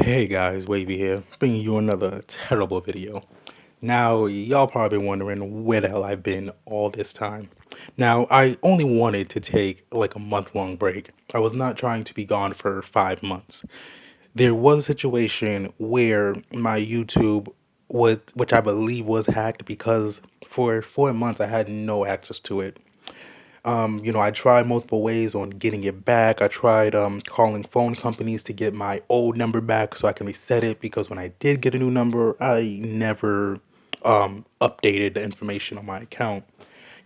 Hey guys, Wavy here, bringing you another terrible video. Now, y'all probably wondering where the hell I've been all this time. Now, I only wanted to take like a month-long break. I was not trying to be gone for 5 months. There was a situation where my YouTube was, which I believe was hacked because for 4 months I had no access to it. I tried multiple ways on getting it back. I tried calling phone companies to get my old number back so I can reset it because when I did get a new number, I never updated the information on my account.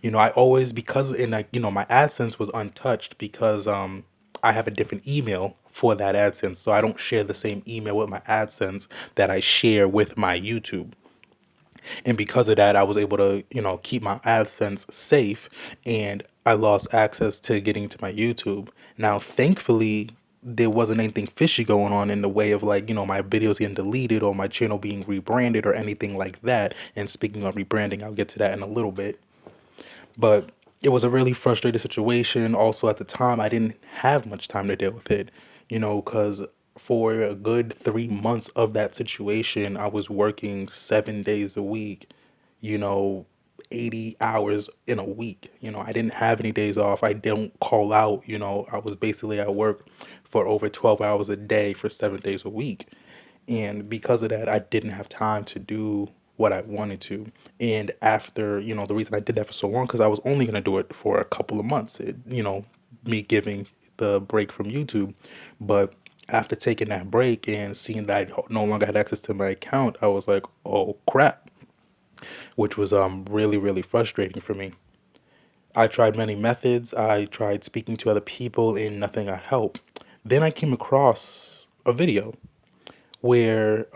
I always because and like my AdSense was untouched because I have a different email for that AdSense, so I don't share the same email with my AdSense that I share with my YouTube. And because of that, I was able to, keep my AdSense safe and I lost access to getting to my YouTube. Now, thankfully, there wasn't anything fishy going on in the way of like, my videos getting deleted or my channel being rebranded or anything like that. And speaking of rebranding, I'll get to that in a little bit. But it was a really frustrating situation. Also, at the time, I didn't have much time to deal with it, because for a good 3 months of that situation, I was working 7 days a week, you know, 80 hours in a week. I didn't have any days off. I don't call out, I was basically at work for over 12 hours a day for 7 days a week. And because of that, I didn't have time to do what I wanted to. And after, the reason I did that for so long, because I was only going to do it for a couple of months, me giving the break from YouTube. But after taking that break and seeing that I no longer had access to my account, I was like, oh crap, which was really, really frustrating for me. I tried many methods. I tried speaking to other people and nothing got help. Then I came across a video where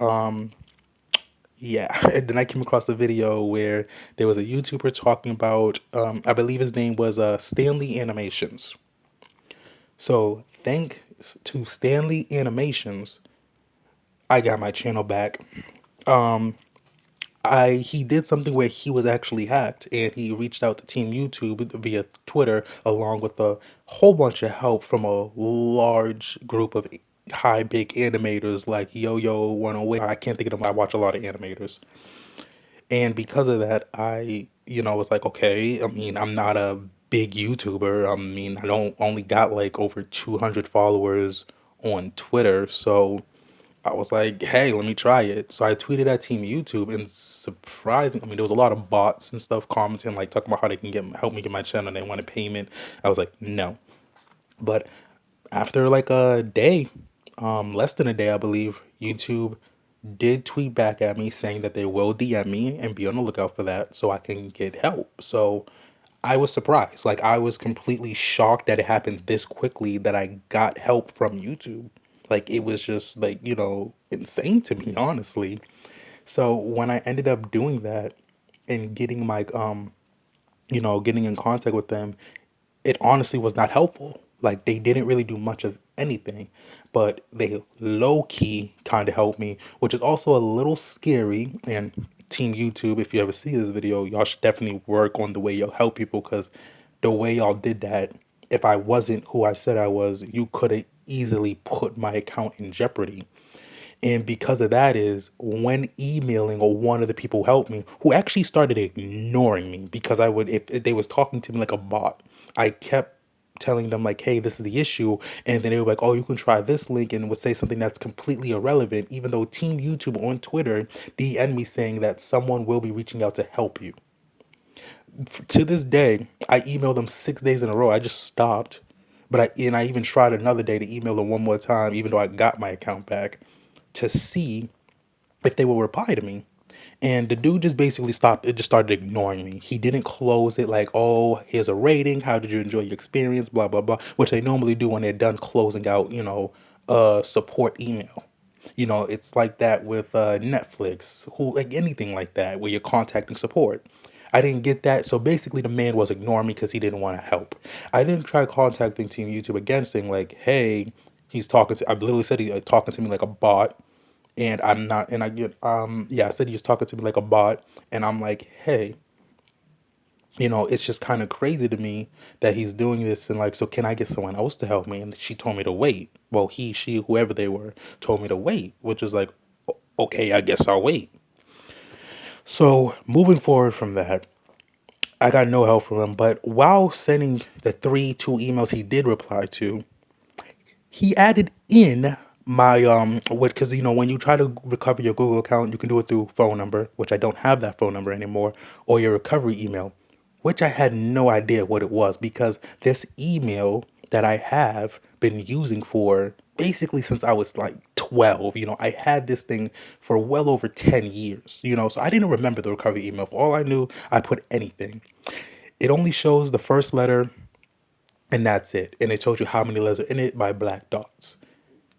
yeah, and then I came across a video where there was a YouTuber talking about, I believe his name was Stanley Animations. So thanks to Stanley Animations, I got my channel back. Um, he did something where he was actually hacked, and he reached out to Team YouTube via Twitter, along with a whole bunch of help from a large group of high big animators like Yo Yo 108. I can't think of them. I watch a lot of animators. And because of that, I, was like, okay, I mean, I'm not a big YouTuber. I mean, I don't only got like over 200 followers on Twitter. So I was like, hey, let me try it. So I tweeted at Team YouTube and surprising, I mean, there was a lot of bots and stuff commenting, like talking about how they can help me get my channel and they want a payment. I was like, no. But after like a day, less than a day, I believe, YouTube did tweet back at me saying that they will DM me and be on the lookout for that so I can get help. So I was surprised. Like I was completely shocked that it happened this quickly that I got help from YouTube. Like it was just like, insane to me, honestly. So when I ended up doing that and getting my getting in contact with them, it honestly was not helpful. Like they didn't really do much of anything, but they low key kind of helped me, which is also a little scary. And Team YouTube, if you ever see this video, y'all should definitely work on the way y'all help people because the way y'all did that, if I wasn't who I said I was, you could have easily put my account in jeopardy. And because of that is when emailing or one of the people who helped me, who actually started ignoring me because I would, if they was talking to me like a bot, I kept telling them like, hey, this is the issue. And then they were like, oh, you can try this link and would say something that's completely irrelevant, even though Team YouTube on Twitter DM'd me saying that someone will be reaching out to help you. To this day, I emailed them 6 days in a row. I just stopped. I even tried another day to email them one more time, even though I got my account back, to see if they will reply to me. And the dude just basically stopped. It just started ignoring me. He didn't close it like, oh, here's a rating. How did you enjoy your experience? Blah, blah, blah, which they normally do when they're done closing out, a support email. It's like that with Netflix, who like anything like that, where you're contacting support. I didn't get that. So basically, the man was ignoring me because he didn't want to help. I didn't try contacting Team YouTube again, saying like, hey, he's talking to, I literally said he's talking to me like a bot and I'm not, and I get, yeah, I said he was talking to me like a bot, and I'm like, hey, It's just kind of crazy to me that he's doing this and like, so can I get someone else to help me? And she told me to wait. Well, he, she, whoever they were, told me to wait, which is like, okay, I guess I'll wait. So moving forward from that, I got no help from him. But while sending the two emails he did reply to, he added in my what because when you try to recover your Google account, you can do it through phone number, which I don't have that phone number anymore, or your recovery email, which I had no idea what it was because this email that I have been using for basically since I was like 12. I had this thing for well over 10 years, so I didn't remember the recovery email. For all I knew, I put anything. It only shows the first letter and that's it. And it told you how many letters are in it by black dots.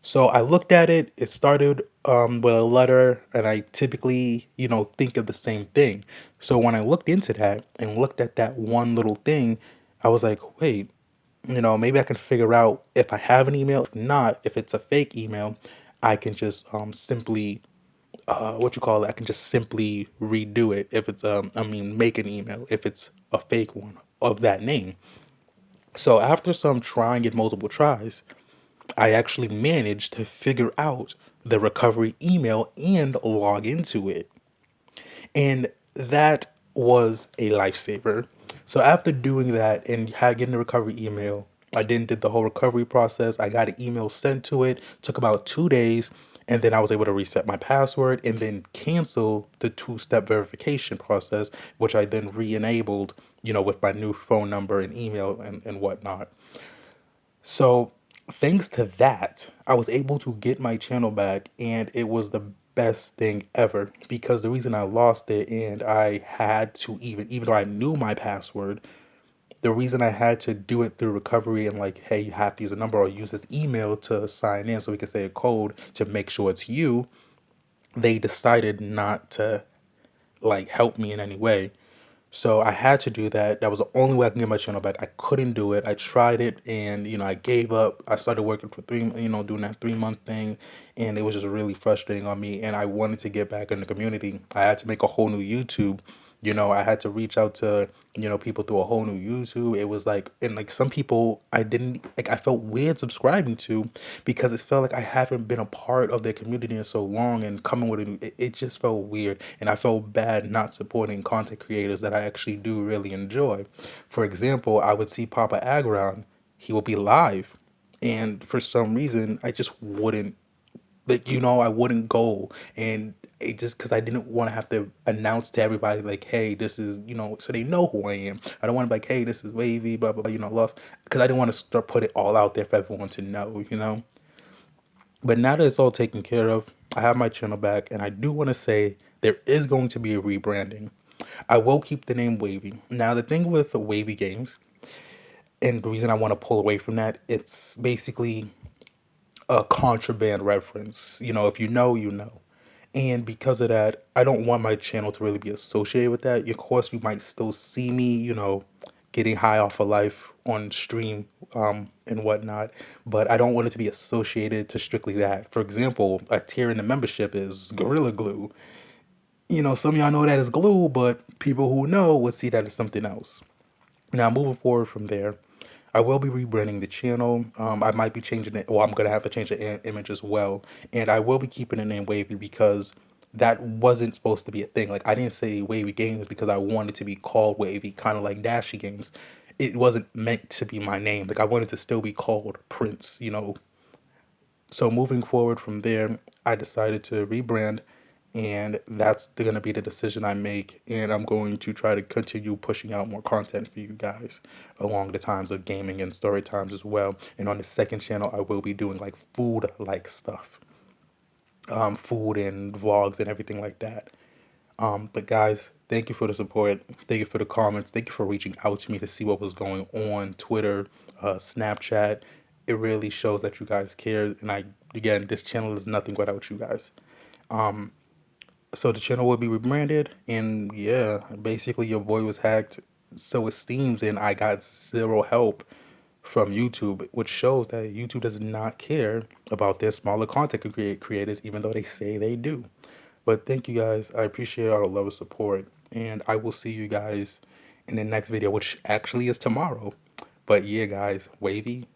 So I looked at it. It started with a letter, and I typically, think of the same thing. So when I looked into that and looked at that one little thing, I was like, wait, maybe I can figure out if I have an email. If not, if it's a fake email, I can just simply, what you call it? I can just simply redo it. If it's, make an email if it's a fake one of that name. So after some trying and multiple tries, I actually managed to figure out the recovery email and log into it. And that was a lifesaver. So after doing that and getting the recovery email, I then did the whole recovery process. I got an email sent to it, took about 2 days, and then I was able to reset my password and then cancel the two-step verification process, which I then re-enabled, with my new phone number and email and whatnot. So, thanks to that, I was able to get my channel back, and it was the best thing ever because the reason I lost it and I had to even though I knew my password, the reason I had to do it through recovery and like, hey, you have to use a number or use this email to sign in so we can say a code to make sure it's you, they decided not to like help me in any way. So I had to do that. That was the only way I can get my channel back. I couldn't do it. I tried it and, I gave up. I started working for doing that 3 month thing. And it was just really frustrating on me. And I wanted to get back in the community. I had to make a whole new YouTube. I had to reach out to, people through a whole new YouTube. It was like, and like some people I didn't, like, I felt weird subscribing to because it felt like I haven't been a part of their community in so long and coming with a new, it just felt weird. And I felt bad not supporting content creators that I actually do really enjoy. For example, I would see Papa Agron, he would be live. And for some reason, I just wouldn't like I wouldn't go and it just because I didn't want to have to announce to everybody like, hey, this is so they know who I am. I don't want to be like, hey, this is Wavy, blah blah blah, lost because I didn't want to start put it all out there for everyone to know. But now that it's all taken care of, I have my channel back, and I do want to say there is going to be a rebranding. I will keep the name Wavy. Now the thing with Wavy Games, and the reason I want to pull away from that, it's basically a contraband reference. If you know, you know. And because of that, I don't want my channel to really be associated with that. Of course, you might still see me, getting high off of life on stream and whatnot, but I don't want it to be associated to strictly that. For example, a tier in the membership is Gorilla Glue. Some of y'all know that as glue, but people who know would see that as something else. Now, moving forward from there, I will be rebranding the channel. I might be changing it, or I'm going to have to change the image as well. And I will be keeping the name Wavy because that wasn't supposed to be a thing. Like, I didn't say Wavy Games because I wanted to be called Wavy, kind of like Dashy Games. It wasn't meant to be my name. Like, I wanted to still be called Prince. So moving forward from there, I decided to rebrand, and that's going to be the decision I make. And I'm going to try to continue pushing out more content for you guys along the times of gaming and story times as well. And on the second channel, I will be doing like food like stuff, food and vlogs and everything like that. But guys, thank you for the support. Thank you for the comments. Thank you for reaching out to me to see what was going on Twitter, Snapchat. It really shows that you guys care. And again, this channel is nothing without you guys. So the channel will be rebranded, and yeah, basically your boy was hacked. So it seems, and I got zero help from YouTube, which shows that YouTube does not care about their smaller content creators, even though they say they do. But thank you guys. I appreciate all the love and support, and I will see you guys in the next video, which actually is tomorrow. But yeah, guys, Wavy,